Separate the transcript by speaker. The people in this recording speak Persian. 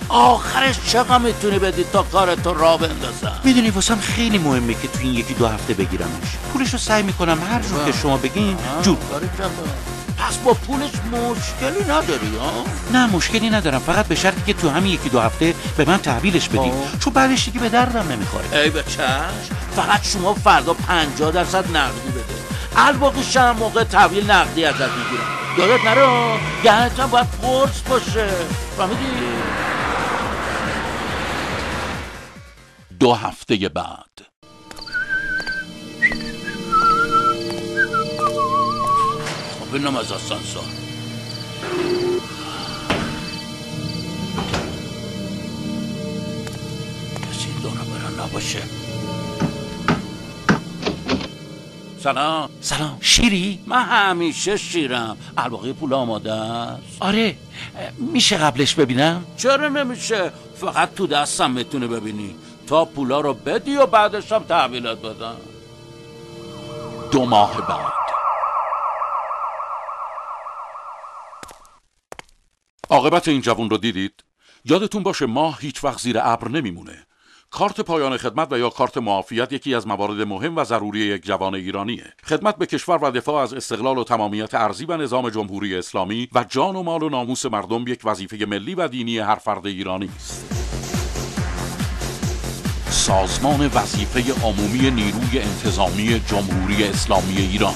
Speaker 1: آخرش چقدر میتونی بدی تا کارتو راه بندازم؟
Speaker 2: میدونی واسم خیلی مهمه که تو این 1-2 هفته بگیرمش. پولشو سعی میکنم هر جور که شما بگین جور کنم.
Speaker 1: پس با پولش مشکلی نداری ها؟
Speaker 2: نه مشکلی ندارم، فقط به شرطی که تو همین 1-2 هفته به من تحویلش بدی، چون بعدش دیگه به دردم نمیخوره.
Speaker 1: ای به چشم، فقط شما فردا 50% نقدی بده، الباقیش هم موقع تحویل نقدی ازت میگیرم. یادت نره گهنت هم باید قرص باشه، فهمیدی؟
Speaker 3: 2 هفته بعد.
Speaker 1: خب اینم از آسانسور. کسی این دورا برا نباشه.
Speaker 2: سلام. شیری؟
Speaker 1: من همیشه شیرم. الباقی پول آماده است؟
Speaker 2: آره. میشه قبلش ببینم؟
Speaker 1: چرا نمیشه؟ فقط تو دستم میتونه ببینی تا پولا رو بدی و بعدش هم تحویلات بدم.
Speaker 3: 2 ماه بعد. عاقبت این جوون رو دیدید؟ یادتون باشه ماه هیچ وقت زیر ابر نمیمونه. کارت پایان خدمت و یا کارت معافیت یکی از موارد مهم و ضروری یک جوان ایرانیه. خدمت به کشور و دفاع از استقلال و تمامیت ارضی و نظام جمهوری اسلامی و جان و مال و ناموس مردم یک وظیفه ملی و دینی هر فرد ایرانی است. سازمان وظیفه عمومی نیروی انتظامی جمهوری اسلامی ایران.